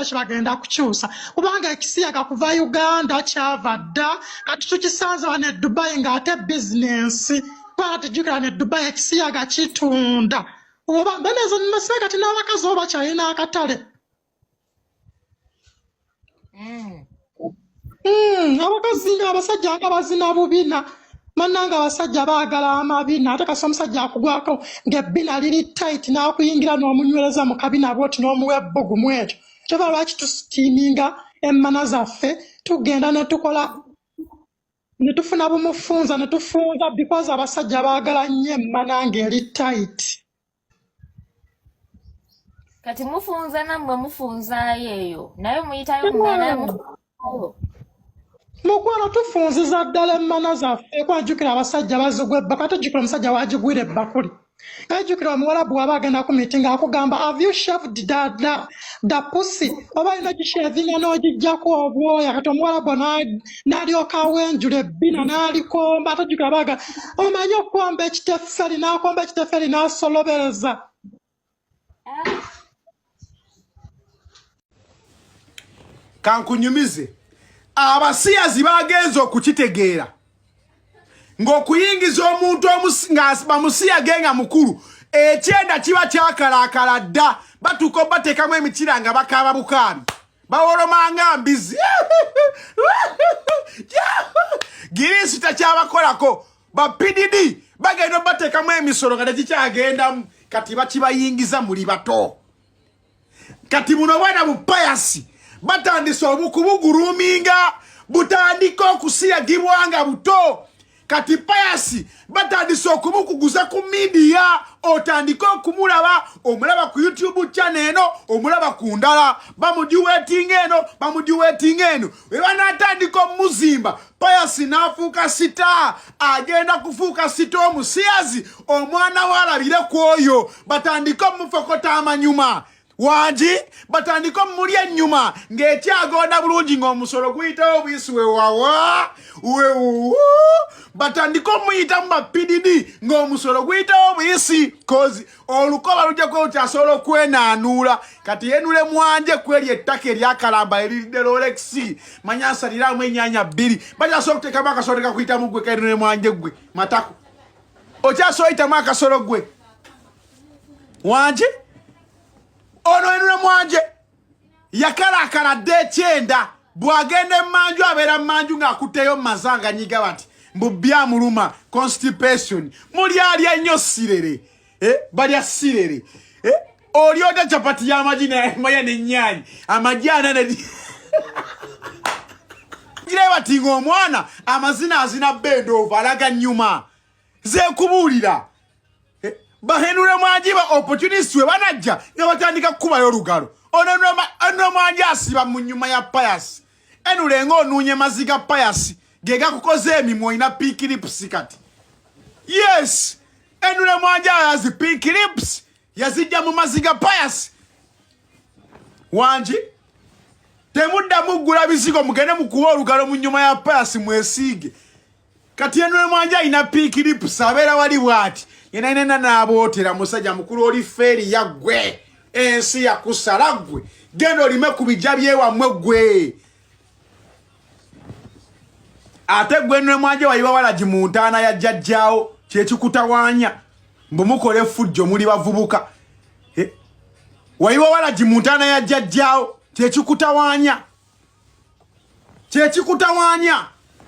baffe kibagenda kukyusa kubanga ekisiyaga kuva Uganda kyava dda kati tukisanze wano e Dubai ng'ate bizinensi kubanga tujjukira ne Dubai ekisiyaga kitunda oba benezo nnasibe kati n'abakazi oba kyalina akatale abakazi ng'abasajja nga bazina bubina Mananga abasajja baagala amabina ate kasa omusajja akugwako ng'ebbina liri tight n'akuyingira n'omunywereza mu kabina bwoti n'omuwa ebbugumu ekyo kyova lwaki tusitiiminga emmana zaffe tugenda ne tukola ne tufuna bumufunza ne tufunza because abasajja baagala nnyo emmana ng'eri tight kati mufunza nammwe mufunzaayo eyo naye muyitayo mumwana mufunzaayo Mukwano tufunziza ddala emmana zaffe kwajjukira abasajja bazigwa ebbakuli ate jjukira omusajja waagigwira ebbakuli kajjukira omuwalabu waba agenda ku meeting akugamba have you shaved the pussy oba alina gishevinga n'ogijjako obwoya kati omuwalabu n'alyoka awenjula ebbina n'alikomba ate jjukira baga omanyi okukomba ekitefferi n'akomba ekitefferi n'asolobereza kankunyumize abasiyazi bagenze okukitegeera ng'okuyingiza omuntu bamusiyage nga mukulu ekyenda kiba kyakalaakala dda batuuka bateekamu emikira nga bakaaba bukaabi bawolomanga mbizi girisi takyabakolako bapididi bagenda bateekamu emisolo nga tekikyagendamu kati bakibayingiza muli bato kati muno bwana bupayasi batandise obukubuguruminga butandika okusiyagibwanga buto kati payasi batandise okumukuguza ku media otandika okumulaba omulaba ku YouTube channel eno omulaba ku ndala bamudiwetinga eno webanatandika omuzimba payasi nafuuka sita agenda kufuuka sita omusiyazi omwana walabire kwoyo batandika omufokota amanyuma Waji batandika muri ennyuma ng'ekyagonda bulungi ng'omusolo guyitawo obuyisi wewawa batandika omuyita mu bapididi ng'omusolo guyitawo obuyisi kozi olukoba lujja kwekyasobola okwenaanuula kati yenule mwanje kweri ettaka eryakalamba eriridde Rolex manya asaliramu ennyanya 2 bakyasobola okuteekamu akasolo tekakuyitamu gwe kayenule mwanje gwe matako okyasobola oyitamu akasolo gwe wanje ono enule mwanje yakalaakala dde ekyenda bw'agenda emmanju abeera mmanju ng'akutteyo mazanga nyiga bati mbu byamuluma constipation muli alya nnyo sirere balya sirere oli ota capati y'amagi namaya n'ennyaanya amagi anane gire bati ng'omwana amazina azina bendova alaga nnyuma zeekubuulira bahenule mwanjiba opportunity we banajja nga batandika kukubayo olugalo ono mwanje asiba mu nnyuma ya payasi enulenga onuunye maziga payasi gega kukoze emimwe olina pink lips kati yes enule mwanje ayazi pink lips yazijja mu maziga payasi wanji temuddamu ggula bizigo mugende mukuwa olugalo mu nnyuma ya payasi mwesiige kati enule mwanje alina pink lips abeera wali bwati yenayinena n'abootera musajja mukulu oli feeri yaggwe ensi yakusala ggwe genda olime ku bijja byewammwe ggwe ate gwe nwe mwanje waliwa walagi mu ntaana ya jjajjaawo kyekikutawaanya mbu mukole effujjo muli bavubuka waliwa walagi mu ntaana ya jjajjaawo kyekikutawaanya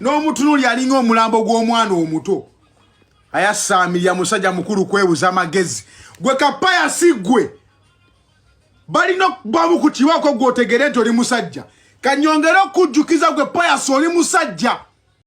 n'omutunuli alinga omulambo gw'omwana omuto ayasamirya musajja mukulu kwebuza amagezi gwe kapayasi gwe balina babukukiwako gwotegere nti oli musajja kanyongera okujjukiza gwe payasi oli musajja